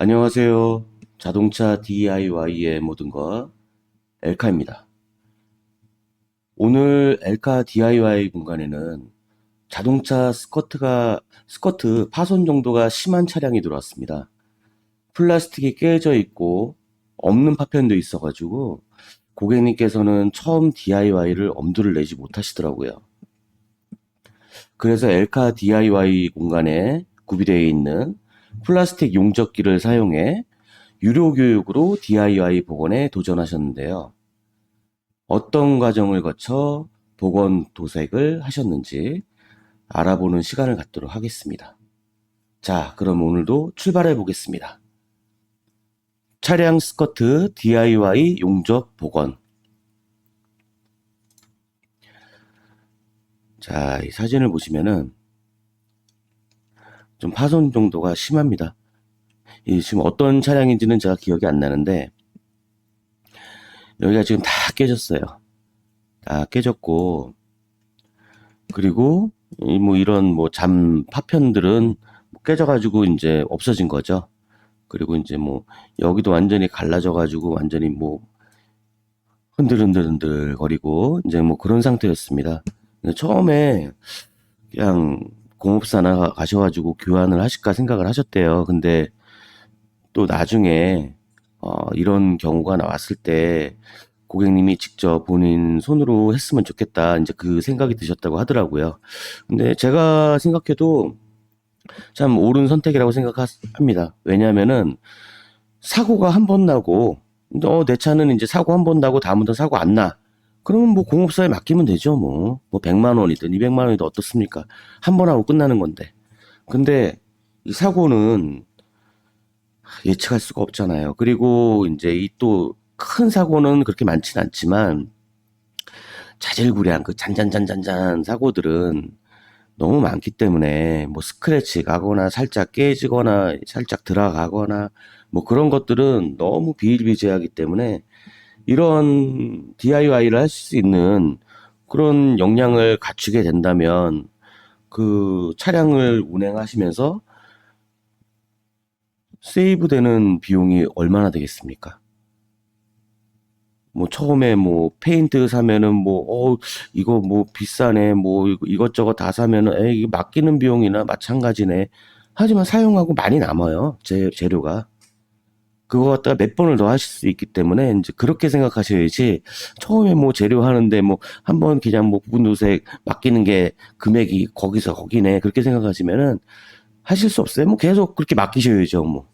안녕하세요. 자동차 DIY의 모든 것 엘카입니다. 오늘 엘카 DIY 공간에는 자동차 스커트 파손 정도가 심한 차량이 들어왔습니다. 플라스틱이 깨져 있고 없는 파편도 있어가지고 고객님께서는 처음 DIY를 엄두를 내지 못하시더라고요. 그래서 엘카 DIY 공간에 구비되어 있는 플라스틱 용접기를 사용해 유료 교육으로 DIY 복원에 도전하셨는데요. 어떤 과정을 거쳐 복원 도색을 하셨는지 알아보는 시간을 갖도록 하겠습니다. 자, 그럼 오늘도 출발해 보겠습니다. 차량 스커트 DIY 용접 복원. 자, 이 사진을 보시면은 좀 파손 정도가 심합니다. 이 지금 어떤 차량인지는 제가 기억이 안 나는데 여기가 지금 다 깨졌어요. 다 깨졌고, 그리고 뭐 이런 뭐 잠 파편들은 깨져가지고 이제 없어진 거죠. 그리고 이제 뭐 여기도 완전히 갈라져가지고 완전히 뭐 흔들흔들 거리고 이제 뭐 그런 상태였습니다. 근데 처음에 그냥 공업사나 가셔가지고 교환을 하실까 생각을 하셨대요. 근데 또 나중에 이런 경우가 나왔을 때 고객님이 직접 본인 손으로 했으면 좋겠다 이제 그 생각이 드셨다고 하더라고요. 근데 제가 생각해도 참 옳은 선택이라고 생각합니다. 왜냐하면은 사고가 한 번 나고 내 차는 이제 사고 한 번 나고 다음부터 사고 안 나. 그러면 뭐 공업사에 맡기면 되죠. 뭐 100만 원이든 200만 원이든 어떻습니까? 한 번 하고 끝나는 건데. 근데 이 사고는 예측할 수가 없잖아요. 그리고 이제 이 또 큰 사고는 그렇게 많지는 않지만 자질구레한 그 잔잔잔잔잔 사고들은 너무 많기 때문에 뭐 스크래치 가거나 살짝 깨지거나 살짝 들어가거나 뭐 그런 것들은 너무 비일비재하기 때문에 이런 DIY를 할 수 있는 그런 역량을 갖추게 된다면 그 차량을 운행하시면서 세이브되는 비용이 얼마나 되겠습니까? 뭐 처음에 뭐 페인트 사면은 이거 뭐 비싸네 뭐 이것저것 다 사면은 에이 이거 맡기는 비용이나 마찬가지네. 하지만 사용하고 많이 남아요. 재료가. 그거 갖다가 몇 번을 더 하실 수 있기 때문에 이제 그렇게 생각하셔야지. 처음에 뭐 재료 하는데 뭐 한번 그냥 뭐 부분 도색 맡기는 게 금액이 거기서 거기네 그렇게 생각하시면은 하실 수 없어요. 뭐 계속 그렇게 맡기셔야죠. 뭐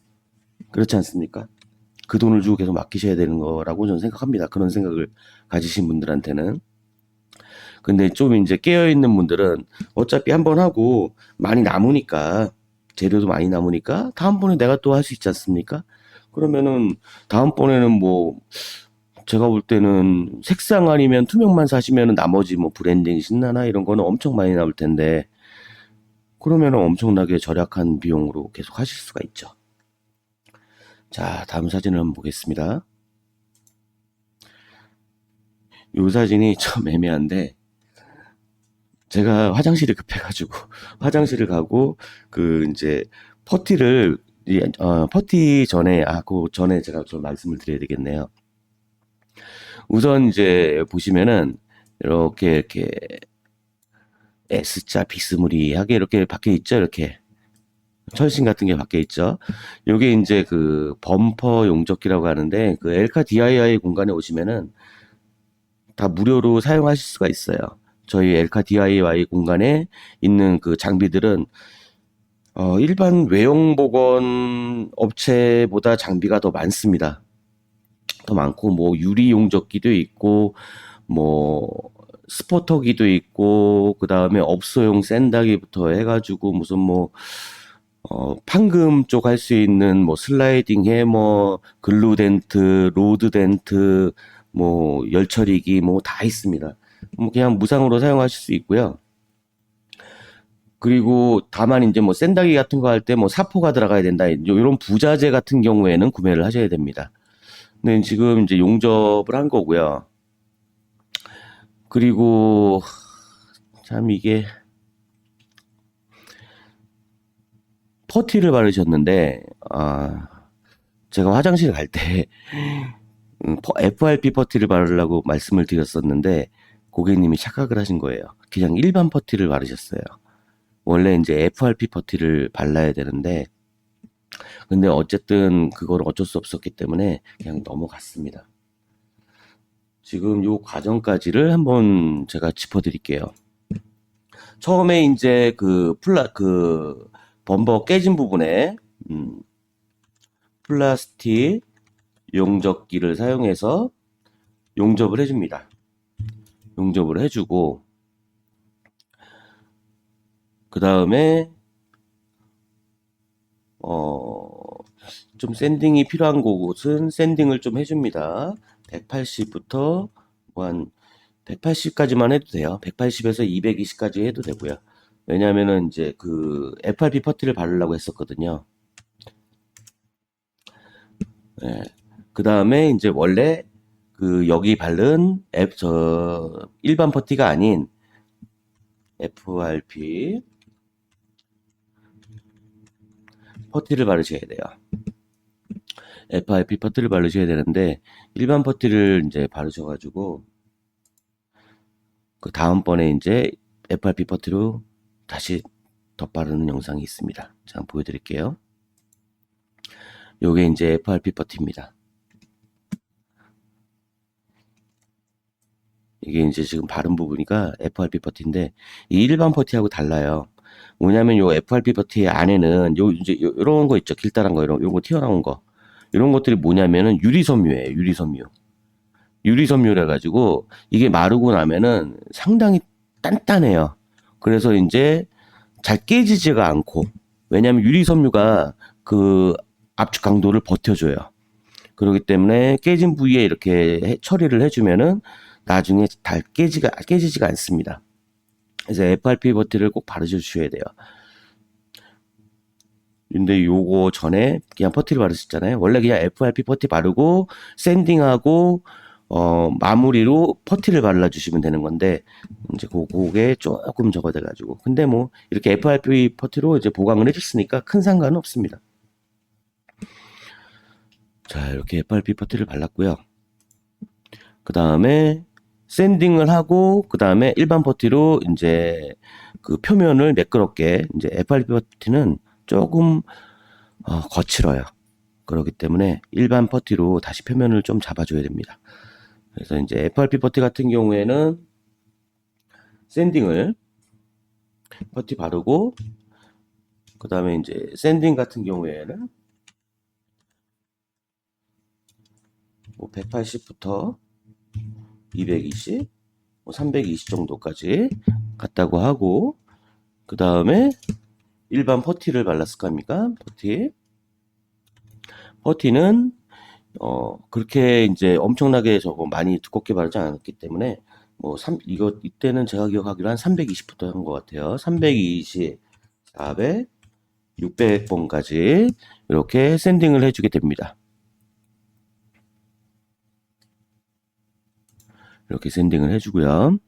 그렇지 않습니까? 그 돈을 주고 계속 맡기셔야 되는 거라고 저는 생각합니다. 그런 생각을 가지신 분들한테는. 근데 좀 이제 깨어있는 분들은 어차피 한번 하고 많이 남으니까, 재료도 많이 남으니까, 다음번에 내가 또 할 수 있지 않습니까? 그러면은, 다음번에는 뭐, 제가 볼 때는 색상 아니면 투명만 사시면은 나머지 뭐 브랜딩 신나나 이런 거는 엄청 많이 나올 텐데, 그러면은 엄청나게 절약한 비용으로 계속 하실 수가 있죠. 자, 다음 사진을 한번 보겠습니다. 이 사진이 좀 애매한데, 제가 화장실이 급해가지고 화장실을 가고 그 이제 퍼티를 퍼티 전에 그 전에 제가 좀 말씀을 드려야 되겠네요. 우선 이제 보시면은 이렇게 S자 비스무리하게 이렇게 박혀 있죠. 이렇게 철심 같은 게 박혀 있죠. 요게 이제 그 범퍼 용접기라고 하는데 그 엘카 DIY 공간에 오시면은 다 무료로 사용하실 수가 있어요. 저희 엘카 DIY 공간에 있는 그 장비들은 일반 외형 복원 업체보다 장비가 더 많습니다. 더 많고 뭐 유리 용접기도 있고 뭐 스포터기도 있고 그다음에 업소용 샌다기부터 해가지고 무슨 뭐 판금 쪽 할 수 있는 뭐 슬라이딩 해머, 글루 덴트, 로드 덴트, 뭐 열처리기 뭐 다 있습니다. 뭐 그냥 무상으로 사용하실 수 있고요. 그리고 다만 이제 뭐 샌다기 같은 거 할 때 뭐 사포가 들어가야 된다. 이런 부자재 같은 경우에는 구매를 하셔야 됩니다. 근데 지금 이제 용접을 한 거고요. 그리고 참 이게 퍼티를 바르셨는데 제가 화장실 갈 때 FRP 퍼티를 바르려고 말씀을 드렸었는데 고객님이 착각을 하신 거예요. 그냥 일반 퍼티를 바르셨어요. 원래 이제 FRP 퍼티를 발라야 되는데 근데 어쨌든 그걸 어쩔 수 없었기 때문에 그냥 넘어갔습니다. 지금 요 과정까지를 한번 제가 짚어드릴게요. 처음에 이제 그 범버 깨진 부분에 플라스틱 용접기를 사용해서 용접을 해줍니다. 용접을 해주고 그 다음에 좀 샌딩이 필요한 곳은 샌딩을 좀 해줍니다. 180부터 한 180까지만 해도 돼요. 180에서 220까지 해도 되고요. 왜냐면은 이제 그 FRP 퍼티를 바르려고 했었거든요. 네. 그 다음에 이제 원래 그 여기 바른 일반 퍼티가 아닌 FRP 퍼티를 바르셔야 돼요. FRP 퍼티를 바르셔야 되는데 일반 퍼티를 이제 바르셔가지고 그 다음번에 이제 FRP 퍼티로 다시 덧바르는 영상이 있습니다. 자, 한번 보여드릴게요. 요게 이제 FRP 퍼티입니다. 이게 이제 지금 바른 부분이가 FRP 퍼티인데 이 일반 퍼티하고 달라요. 뭐냐면 요 FRP 퍼티 안에는 요런 거 있죠. 길다란 거, 요런 거 튀어나온 거. 이런 것들이 뭐냐면은 유리섬유예요. 유리섬유. 유리섬유라 가지고 이게 마르고 나면은 상당히 단단해요. 그래서 이제 잘 깨지지가 않고 왜냐하면 유리섬유가 그 압축 강도를 버텨줘요. 그렇기 때문에 깨진 부위에 이렇게 처리를 해주면은 나중에 잘 깨지지가 않습니다. 그래서 FRP 버티를 꼭 바르셔주셔야 돼요. 근데 요거 전에 그냥 퍼티를 바르셨잖아요. 원래 그냥 FRP 퍼티 바르고 샌딩하고 마무리로 퍼티를 발라주시면 되는 건데 이제 그게 조금 저거 돼가지고 근데 뭐 이렇게 FRP 퍼티로 이제 보강을 해줬으니까 큰 상관은 없습니다. 자, 이렇게 FRP 퍼티를 발랐고요. 그 다음에 샌딩을 하고 그 다음에 일반 퍼티로 이제 그 표면을 매끄럽게 이제 FRP 퍼티는 조금 거칠어요. 그렇기 때문에 일반 퍼티로 다시 표면을 좀 잡아줘야 됩니다. 그래서 이제 FRP 퍼티 같은 경우에는 샌딩을 퍼티 바르고 그 다음에 이제 샌딩 같은 경우에는 뭐 180부터 220, 뭐 320 정도까지 갔다고 하고 그 다음에 일반 퍼티를 발랐을 겁니까? 퍼티는 그렇게 이제 엄청나게 저거 많이 두껍게 바르지 않았기 때문에 뭐 이때는 제가 기억하기로 한 320부터 한 것 같아요. 320, 400, 600번까지 이렇게 샌딩을 해주게 됩니다. 이렇게 샌딩을 해주고요.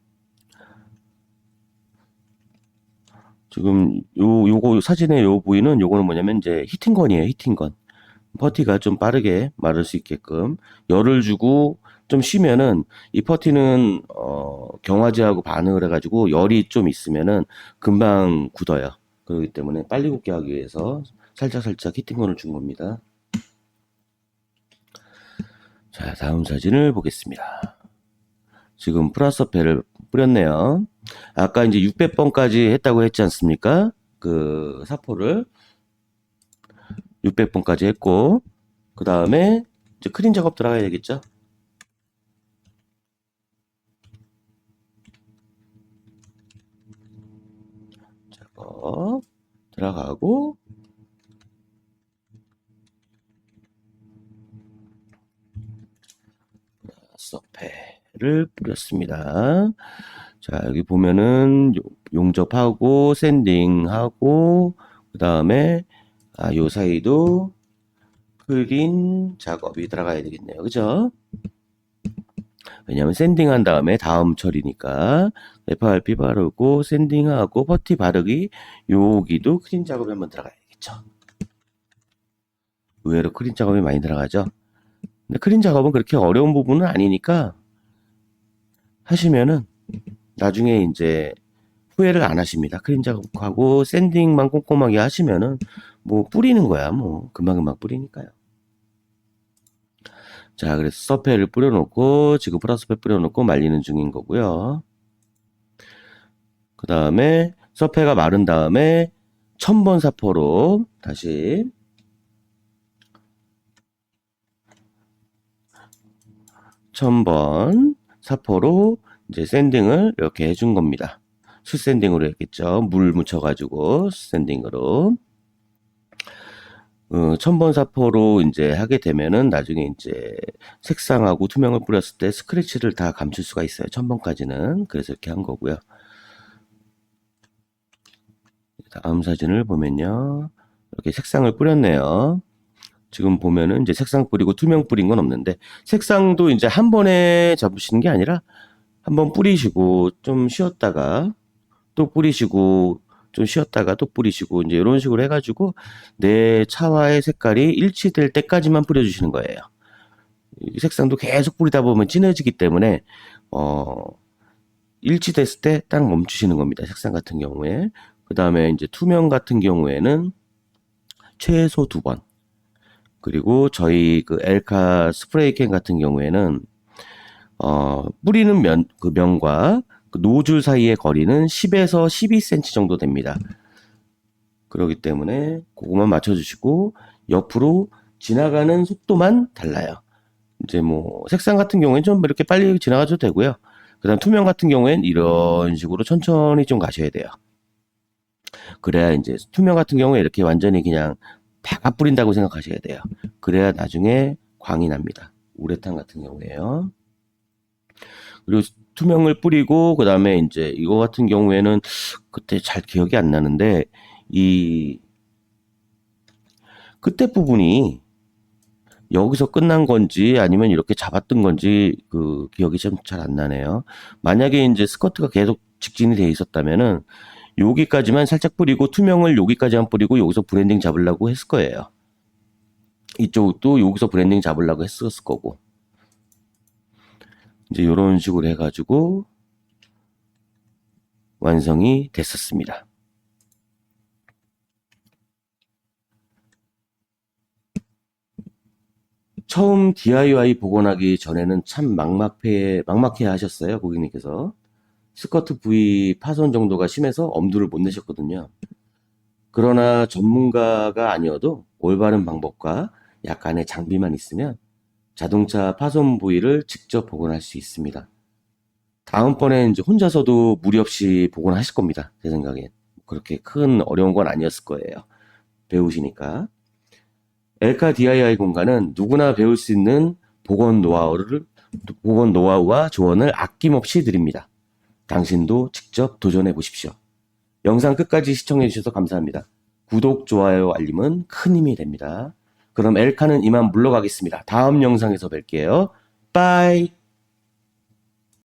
지금 요거 사진의 요 부위는 요거는 뭐냐면 이제 히팅건이에요. 히팅건. 퍼티가 좀 빠르게 마를 수 있게끔 열을 주고 좀 쉬면은 이 퍼티는 경화제하고 반응을 해가지고 열이 좀 있으면은 금방 굳어요. 그렇기 때문에 빨리 굳게 하기 위해서 살짝 히팅건을 준 겁니다. 자, 다음 사진을 보겠습니다. 지금 플라스터펠을 뿌렸네요. 아까 이제 600번까지 했다고 했지 않습니까? 그 사포를 600번까지 했고 그 다음에 이제 크린 작업 들어가야 되겠죠? 작업 들어가고 플라스터펠을 뿌렸습니다. 자, 여기 보면은 용접하고 샌딩하고 그 다음에 요 사이도 크린 작업이 들어가야 되겠네요. 그죠? 왜냐면 샌딩한 다음에 다음 처리니까 FRP 바르고 샌딩하고 퍼티 바르기 여기도 크린 작업이 한번 들어가야겠죠. 의외로 크린 작업이 많이 들어가죠. 근데 크린 작업은 그렇게 어려운 부분은 아니니까 하시면은 나중에 이제 후회를 안 하십니다. 크린 작업하고 샌딩만 꼼꼼하게 하시면은 뭐 뿌리는 거야. 뭐 금방금방 뿌리니까요. 자, 그래서 서페를 뿌려놓고 지금 플라스페 뿌려놓고 말리는 중인 거고요. 그 다음에 서페가 마른 다음에 1000번 사포로 다시 1000번 사포로 이제 샌딩을 이렇게 해준 겁니다. 수샌딩으로 했겠죠. 물 묻혀가지고 수샌딩으로 1000번 사포로 이제 하게 되면은 나중에 이제 색상하고 투명을 뿌렸을 때 스크래치를 다 감출 수가 있어요. 1000번까지는. 그래서 이렇게 한 거고요. 다음 사진을 보면요. 이렇게 색상을 뿌렸네요. 지금 보면은 이제 색상 뿌리고 투명 뿌린 건 없는데 색상도 이제 한 번에 잡으시는 게 아니라 한번 뿌리시고 좀 쉬었다가 또 뿌리시고 좀 쉬었다가 또 뿌리시고 이제 이런 식으로 해가지고 내 차와의 색깔이 일치될 때까지만 뿌려주시는 거예요. 색상도 계속 뿌리다 보면 진해지기 때문에 일치됐을 때 딱 멈추시는 겁니다. 색상 같은 경우에. 그 다음에 이제 투명 같은 경우에는 최소 2번. 그리고 저희 그 엘카 스프레이 캔 같은 경우에는 뿌리는 그 면과 그 노즐 사이의 거리는 10에서 12cm 정도 됩니다. 그렇기 때문에 그거만 맞춰주시고 옆으로 지나가는 속도만 달라요. 이제 뭐 색상 같은 경우에는 좀 이렇게 빨리 지나가도 되고요. 그다음 투명 같은 경우에는 이런 식으로 천천히 좀 가셔야 돼요. 그래야 이제 투명 같은 경우에 이렇게 완전히 그냥 다 뿌린다고 생각하셔야 돼요. 그래야 나중에 광이 납니다. 우레탄 같은 경우에요. 그리고 투명을 뿌리고 그 다음에 이제 이거 같은 경우에는 그때 잘 기억이 안 나는데 이 끝에 부분이 여기서 끝난 건지 아니면 이렇게 잡았던 건지 그 기억이 좀 잘 안 나네요. 만약에 이제 스커트가 계속 직진이 돼 있었다면은 여기까지만 살짝 뿌리고 투명을 여기까지만 뿌리고 여기서 브랜딩 잡으려고 했을 거예요. 이쪽도 여기서 브랜딩 잡으려고 했었을 거고. 이제 이런 식으로 해가지고 완성이 됐었습니다. 처음 DIY 복원하기 전에는 참 막막해 하셨어요, 고객님께서. 스커트 부위 파손 정도가 심해서 엄두를 못 내셨거든요. 그러나 전문가가 아니어도 올바른 방법과 약간의 장비만 있으면 자동차 파손 부위를 직접 복원할 수 있습니다. 다음번에 이제 혼자서도 무리 없이 복원하실 겁니다. 제 생각엔. 그렇게 큰 어려운 건 아니었을 거예요. 배우시니까. 엘카 DIY 공간은 누구나 배울 수 있는 복원 노하우와 조언을 아낌없이 드립니다. 당신도 직접 도전해 보십시오. 영상 끝까지 시청해 주셔서 감사합니다. 구독, 좋아요, 알림은 큰 힘이 됩니다. 그럼 엘카는 이만 물러가겠습니다. 다음 영상에서 뵐게요. 빠이!